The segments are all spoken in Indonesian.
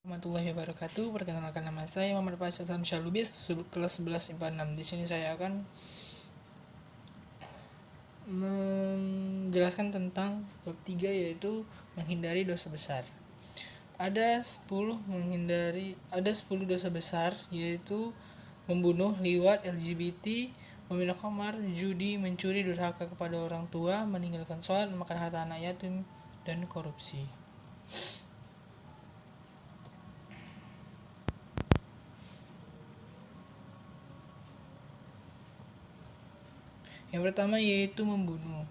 Warahmatullahi wabarakatuh. Perkenalkan, nama saya Muhammad Faisal Syalubis, kelas 11 IPA 6. Di sini saya akan menjelaskan tentang bab 3, yaitu menghindari dosa besar. Ada 10 dosa besar, yaitu membunuh, liwat, LGBT, meminum khamar, judi, mencuri, durhaka kepada orang tua, meninggalkan sholat, memakan harta anak yatim, dan korupsi. Yang pertama yaitu membunuh.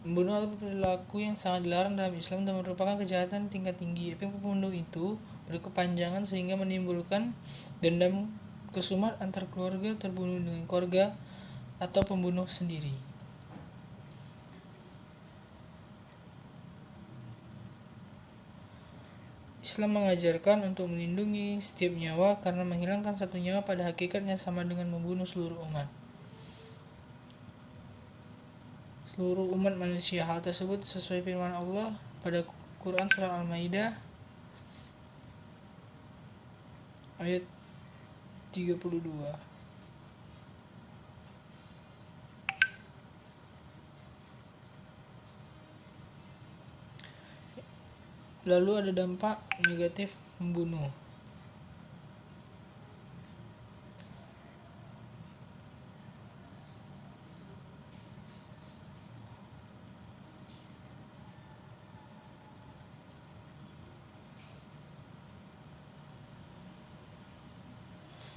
Membunuh adalah perilaku yang sangat dilarang dalam Islam dan merupakan kejahatan tingkat tinggi. Efek pembunuh itu berkepanjangan sehingga menimbulkan dendam kesumat antar keluarga terbunuh dengan keluarga atau pembunuh sendiri. Islam mengajarkan untuk melindungi setiap nyawa karena menghilangkan satu nyawa pada hakikatnya sama dengan membunuh seluruh umat manusia. Hal tersebut sesuai firman Allah pada Quran Surah Al-Maidah ayat 32. Lalu ada dampak negatif membunuh.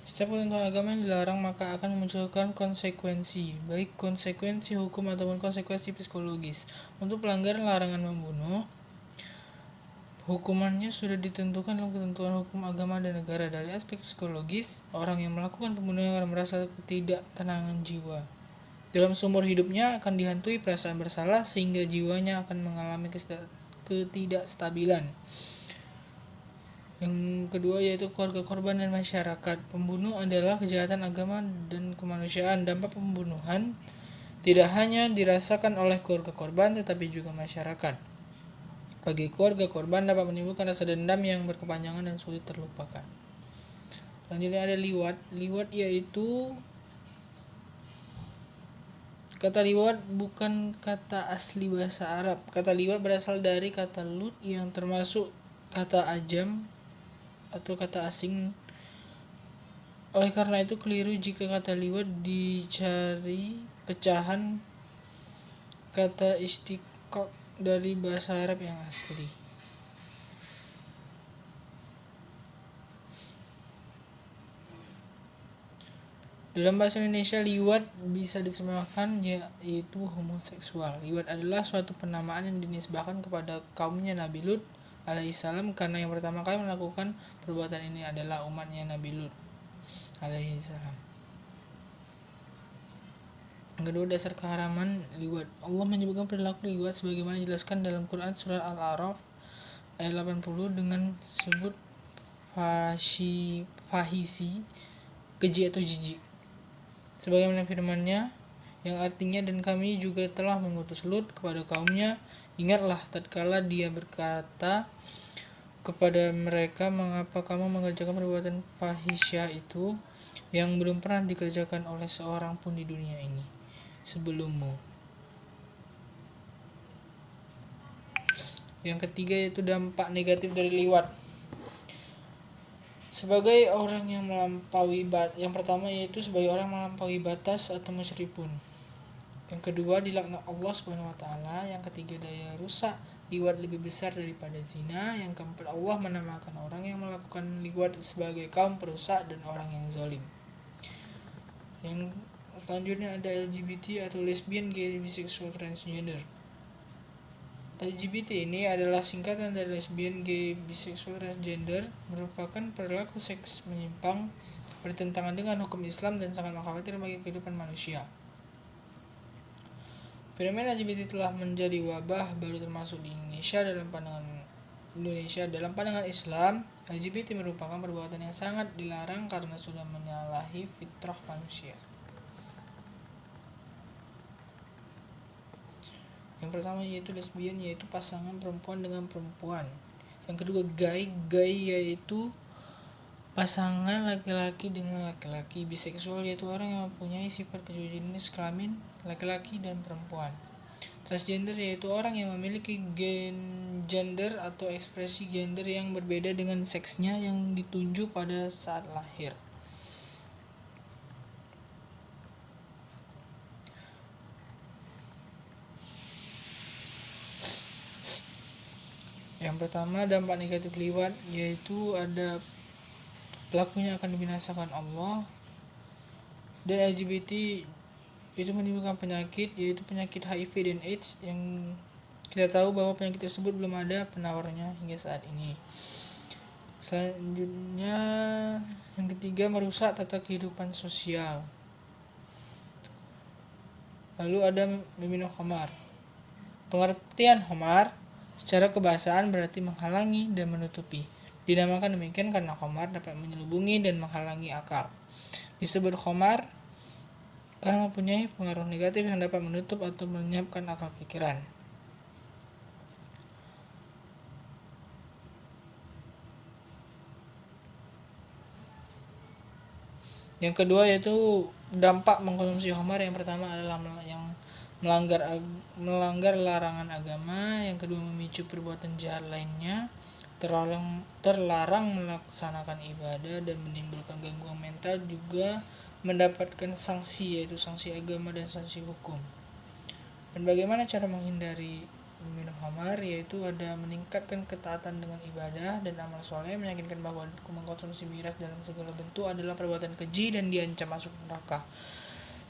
Setiap ketentuan agama yang dilarang maka akan memunculkan konsekuensi, baik konsekuensi hukum ataupun konsekuensi psikologis. Untuk pelanggaran larangan membunuh, hukumannya sudah ditentukan dalam ketentuan hukum agama dan negara. Dari aspek psikologis, orang yang melakukan pembunuhan akan merasa ketidaktenangan jiwa. Dalam seumur hidupnya akan dihantui perasaan bersalah sehingga jiwanya akan mengalami ketidakstabilan. Yang kedua yaitu keluarga korban dan masyarakat. Pembunuh adalah kejahatan agama dan kemanusiaan. Dampak pembunuhan tidak hanya dirasakan oleh keluarga korban tetapi juga masyarakat. Bagi keluarga korban dapat menimbulkan rasa dendam yang berkepanjangan dan sulit terlupakan. Selanjutnya ada liwat. Liwat yaitu kata liwat bukan kata asli bahasa Arab. Kata liwat berasal dari kata lut yang termasuk kata ajam atau kata asing. Oleh karena itu keliru jika kata liwat dicari pecahan kata istiqaq dari bahasa Arab yang asli. Dalam bahasa Indonesia, liwat bisa diterjemahkan yaitu homoseksual. Liwat adalah suatu penamaan yang dinisbahkan kepada kaumnya Nabi Lut alaihissalam karena yang pertama kali melakukan perbuatan ini adalah umatnya Nabi Lut alaihissalam. Yang kedua, dasar keharaman liwat. Allah menyebutkan perilaku liwat sebagaimana dijelaskan dalam Quran Surah Al-A'raf ayat 80 dengan sebut fahisi, keji atau jijik. Sebagaimana firman-Nya yang artinya, dan kami juga telah mengutus Lut kepada kaumnya. Ingatlah tatkala dia berkata kepada mereka, mengapa kamu mengerjakan perbuatan fahisyah itu yang belum pernah dikerjakan oleh seorang pun di dunia ini sebelummu. Yang ketiga yaitu dampak negatif dari liwat. Sebagai orang yang melampaui yang pertama yaitu sebagai orang melampaui batas atau musyrikun. Yang kedua, dilaknat Allah Subhanahu wa taala. Yang ketiga, daya rusak liwat lebih besar daripada zina. Yang keempat, Allah menamakan orang yang melakukan liwat sebagai kaum perusak dan orang yang zalim. Yang selanjutnya ada LGBT atau lesbian, gay, bisexual, transgender. LGBT ini adalah singkatan dari lesbian, gay, bisexual, transgender, merupakan perilaku seks menyimpang, bertentangan dengan hukum Islam dan sangat mengkhawatirkan bagi kehidupan manusia. Fenomena LGBT telah menjadi wabah baru termasuk di Indonesia. Dalam pandangan Islam, LGBT merupakan perbuatan yang sangat dilarang karena sudah menyalahi fitrah manusia. Yang pertama yaitu lesbian, yaitu pasangan perempuan dengan perempuan Yang kedua gay yaitu pasangan laki-laki dengan laki-laki. Biseksual yaitu orang yang mempunyai sifat kedua jenis kelamin laki-laki dan perempuan. Transgender yaitu orang yang memiliki gender atau ekspresi gender yang berbeda dengan seksnya yang ditunjuk pada saat lahir. Yang pertama, dampak negatif liwat yaitu ada pelakunya akan dibinasakan Allah, dan LGBT itu menimbulkan penyakit yaitu penyakit HIV dan AIDS yang kita tahu bahwa penyakit tersebut belum ada penawarnya hingga saat ini. Selanjutnya, yang ketiga, merusak tata kehidupan sosial. Lalu ada meminum khamar. Pengertian khamar secara kebahasaan berarti menghalangi dan menutupi. Dinamakan demikian karena khamar dapat menyelubungi dan menghalangi akal. Disebut khamar karena mempunyai pengaruh negatif yang dapat menutup atau melenyapkan akal pikiran. Yang kedua yaitu dampak mengkonsumsi khamar. Yang pertama adalah yang melanggar larangan agama. Yang kedua, memicu perbuatan jahat lainnya, terlarang melaksanakan ibadah dan menimbulkan gangguan mental, juga mendapatkan sanksi yaitu sanksi agama dan sanksi hukum. Dan bagaimana cara menghindari minum khamar? Yaitu ada meningkatkan ketaatan dengan ibadah dan amal soleh, meyakinkan bahwa mengkonsumsi miras dalam segala bentuk adalah perbuatan keji dan diancam masuk neraka.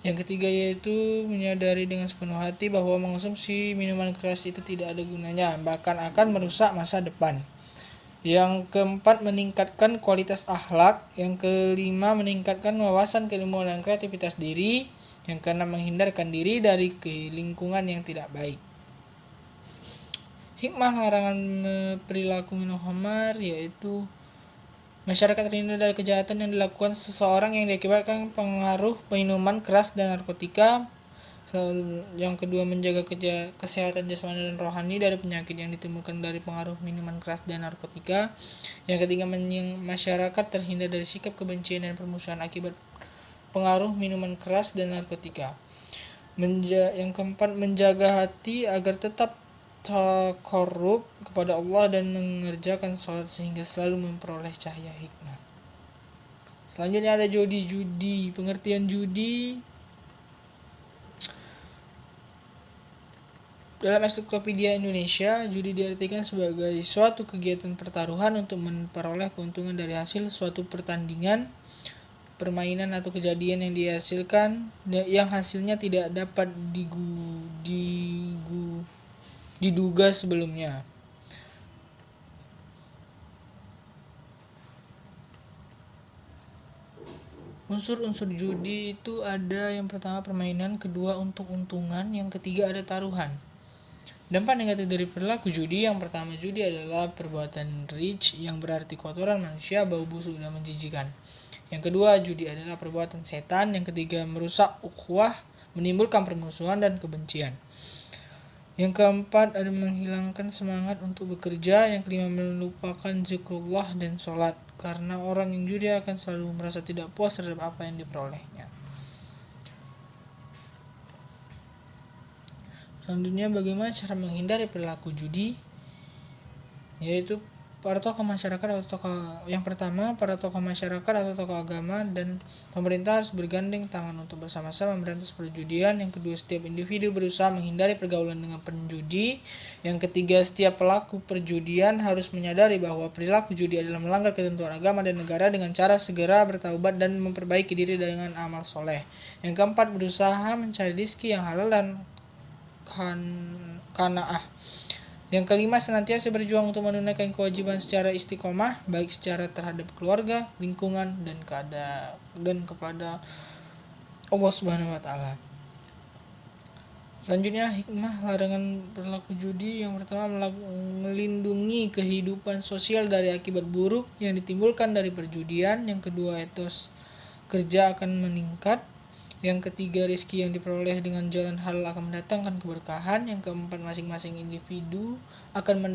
Yang ketiga yaitu menyadari dengan sepenuh hati bahwa mengonsumsi minuman keras itu tidak ada gunanya, bahkan akan merusak masa depan. Yang keempat, meningkatkan kualitas akhlak. Yang kelima, meningkatkan wawasan, keilmuan dan kreativitas diri. Yang keenam, menghindarkan diri dari lingkungan yang tidak baik. Hikmah larangan perilaku minum khamar yaitu masyarakat terhindar dari kejahatan yang dilakukan seseorang yang diakibatkan pengaruh minuman keras dan narkotika. Yang kedua, menjaga kesehatan jasmani dan rohani dari penyakit yang ditimbulkan dari pengaruh minuman keras dan narkotika. Yang ketiga, masyarakat terhindar dari sikap kebencian dan permusuhan akibat pengaruh minuman keras dan narkotika. Yang keempat, menjaga hati agar tetap takarrub kepada Allah dan mengerjakan sholat sehingga selalu memperoleh cahaya hikmah. Selanjutnya ada judi. Pengertian judi dalam Ensiklopedia Indonesia, judi diartikan sebagai suatu kegiatan pertaruhan untuk memperoleh keuntungan dari hasil suatu pertandingan, permainan atau kejadian yang dihasilkan yang hasilnya tidak dapat diduga sebelumnya. Unsur-unsur judi itu ada yang pertama permainan, kedua untung-untungan, yang ketiga ada taruhan. Dampak negatif dari perilaku judi, yang pertama judi adalah perbuatan rich yang berarti kotoran manusia, bau busuk dan menjijikan. Yang kedua, judi adalah perbuatan setan. Yang ketiga, merusak ukhuwah, menimbulkan permusuhan dan kebencian. Yang keempat, ada menghilangkan semangat untuk bekerja. Yang kelima, melupakan zikrullah dan sholat, karena orang yang judi akan selalu merasa tidak puas terhadap apa yang diperolehnya. Selanjutnya, bagaimana cara menghindari perilaku judi? Yaitu para tokoh masyarakat atau yang pertama, para tokoh masyarakat atau tokoh agama dan pemerintah harus bergandeng tangan untuk bersama-sama memberantas perjudian. Yang kedua, setiap individu berusaha menghindari pergaulan dengan penjudi. Yang ketiga, setiap pelaku perjudian harus menyadari bahwa perilaku judi adalah melanggar ketentuan agama dan negara dengan cara segera bertaubat dan memperbaiki diri dengan amal soleh. Yang keempat, berusaha mencari rezeki yang halal dan qanaah. Yang kelima, senantiasa berjuang untuk menunaikan kewajiban secara istiqomah, baik secara terhadap keluarga, lingkungan, dan kepada Allah Subhanahu wa Ta'ala. Selanjutnya, hikmah larangan perilaku judi. Yang pertama, melindungi kehidupan sosial dari akibat buruk yang ditimbulkan dari perjudian. Yang kedua, etos kerja akan meningkat. Yang ketiga, rizki yang diperoleh dengan jalan halal akan mendatangkan keberkahan. Yang keempat, masing-masing individu akan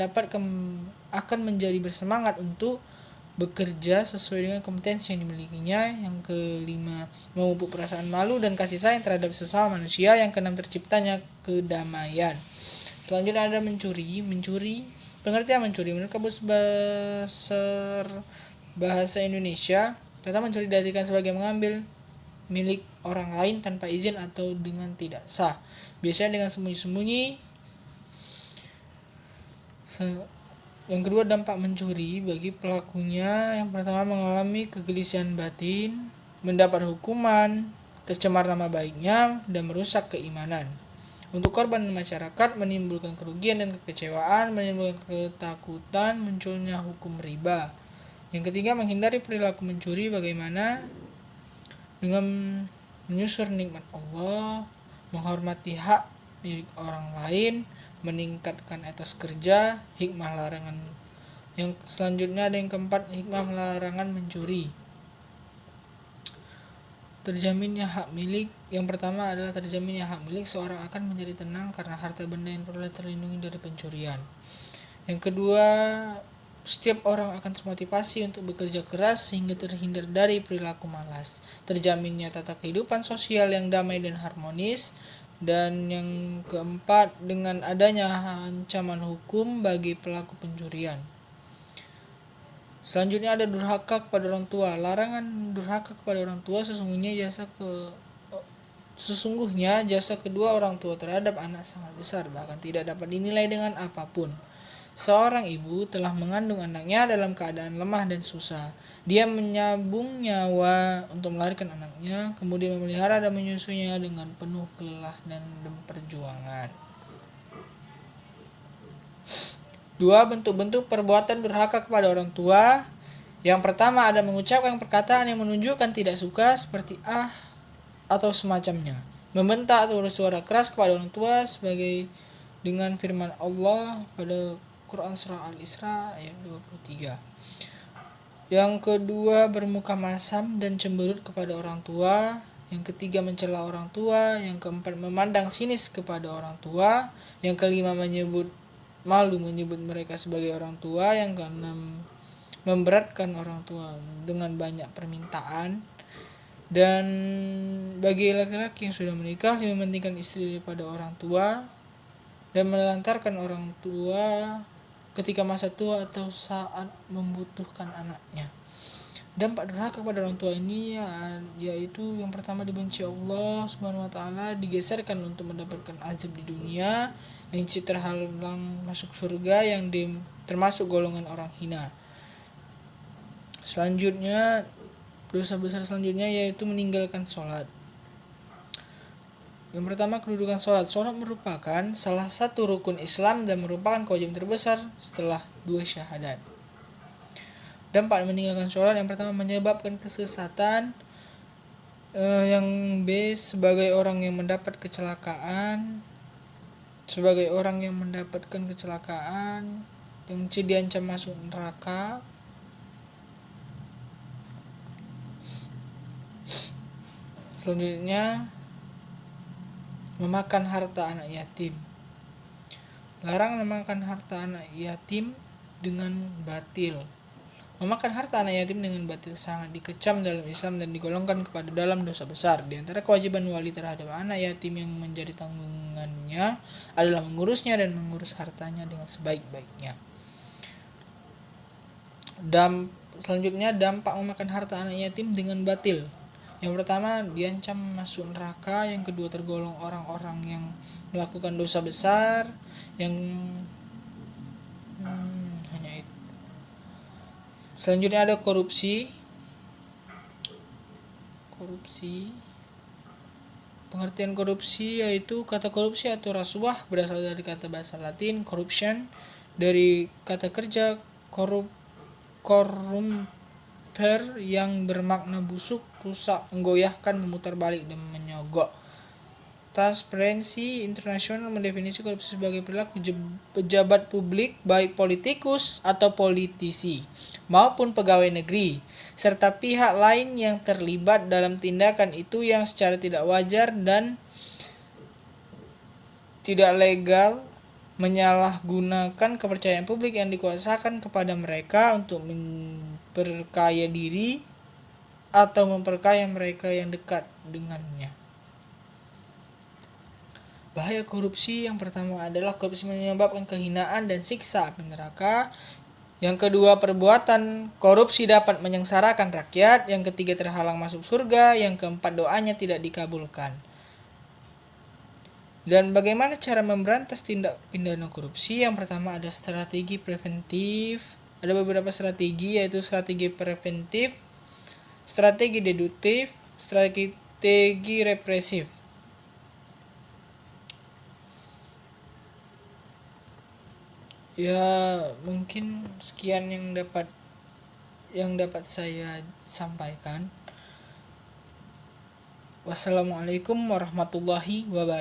menjadi bersemangat untuk bekerja sesuai dengan kompetensi yang dimilikinya. Yang kelima, memupuk perasaan malu dan kasih sayang terhadap sesama manusia. Yang keenam, terciptanya kedamaian. Selanjutnya ada mencuri. Pengertian mencuri menurut Kamus Besar Bahasa Indonesia, kata mencuri diartikan sebagai mengambil milik orang lain tanpa izin atau dengan tidak sah, biasanya dengan sembunyi-sembunyi. Yang kedua, dampak mencuri bagi pelakunya. Yang pertama, mengalami kegelisahan batin, mendapat hukuman, tercemar nama baiknya, dan merusak keimanan. Untuk korban dan masyarakat, menimbulkan kerugian dan kekecewaan, menimbulkan ketakutan, munculnya hukum riba. Yang ketiga, menghindari perilaku mencuri bagaimana? Dengan menyusur nikmat Allah, menghormati hak milik orang lain, meningkatkan etos kerja, hikmah larangan. Yang selanjutnya ada yang keempat, hikmah larangan mencuri. Terjaminnya hak milik. Yang pertama adalah terjaminnya hak milik, seorang akan menjadi tenang karena harta benda yang peroleh terlindungi dari pencurian. Yang kedua, setiap orang akan termotivasi untuk bekerja keras sehingga terhindar dari perilaku malas. Terjaminnya tata kehidupan sosial yang damai dan harmonis. Dan yang keempat, dengan adanya ancaman hukum bagi pelaku pencurian. Selanjutnya ada durhaka kepada orang tua. Larangan durhaka kepada orang tua, sesungguhnya jasa kedua orang tua terhadap anak sangat besar, bahkan tidak dapat dinilai dengan apapun. Seorang ibu telah mengandung anaknya dalam keadaan lemah dan susah. Dia menyabung nyawa untuk melahirkan anaknya, kemudian memelihara dan menyusunya dengan penuh lelah dan perjuangan. 2. Bentuk-bentuk perbuatan durhaka kepada orang tua. Yang pertama, ada mengucapkan perkataan yang menunjukkan tidak suka seperti atau semacamnya. Membentak atau bersuara keras kepada orang tua sebagai dengan firman Allah pada Quran Surah Al-Isra ayat 23. Yang kedua, bermuka masam dan cemberut kepada orang tua. Yang ketiga, mencela orang tua. Yang keempat, memandang sinis kepada orang tua. Yang kelima, malu menyebut mereka sebagai orang tua. Yang keenam, memberatkan orang tua dengan banyak permintaan. Dan bagi laki-laki yang sudah menikah, lebih mementingkan istri daripada orang tua dan menelantarkan orang tua ketika masa tua atau saat membutuhkan anaknya. Dampak durhaka kepada orang tua ini yaitu yang pertama, dibenci Allah Subhanahu wa taala, digeserkan untuk mendapatkan azab di dunia, yang terhalang masuk surga, yang termasuk golongan orang hina. Selanjutnya, dosa besar selanjutnya yaitu meninggalkan sholat. Yang pertama, kedudukan sholat. Sholat merupakan salah satu rukun Islam dan merupakan kewajiban terbesar setelah 2 syahadat. Dampak meninggalkan sholat, yang pertama, menyebabkan kesesatan. Yang B, sebagai orang yang mendapatkan kecelakaan. Yang C, diancam masuk neraka. Selanjutnya, memakan harta anak yatim. Larang memakan harta anak yatim dengan batil. Memakan harta anak yatim dengan batil sangat dikecam dalam Islam dan digolongkan kepada dalam dosa besar. Di antara kewajiban wali terhadap anak yatim yang menjadi tanggungannya adalah mengurusnya dan mengurus hartanya dengan sebaik-baiknya. Selanjutnya, dampak memakan harta anak yatim dengan batil. Yang pertama, diancam masuk neraka. Yang kedua, tergolong orang-orang yang melakukan dosa besar. Selanjutnya ada korupsi. Pengertian korupsi yaitu kata korupsi atau rasuah berasal dari kata bahasa Latin corruption, dari kata kerja corrumper yang bermakna busuk, rusak, menggoyahkan, memutar balik, dan menyogok. Transparency International mendefinisi korupsi sebagai perilaku pejabat publik, baik politikus atau politisi maupun pegawai negeri, serta pihak lain yang terlibat dalam tindakan itu yang secara tidak wajar dan tidak legal menyalahgunakan kepercayaan publik yang dikuasakan kepada mereka untuk memperkaya diri atau memperkaya mereka yang dekat dengannya. Bahaya korupsi yang pertama adalah korupsi menyebabkan kehinaan dan siksa api neraka. Yang kedua, perbuatan korupsi dapat menyengsarakan rakyat. Yang ketiga, terhalang masuk surga. Yang keempat, doanya tidak dikabulkan. Dan bagaimana cara memberantas tindak pidana korupsi? Yang pertama ada strategi preventif. Ada beberapa strategi, yaitu strategi preventif, strategi deduktif, strategi represif. Ya, mungkin sekian yang dapat saya sampaikan. Wassalamualaikum warahmatullahi wabarakatuh.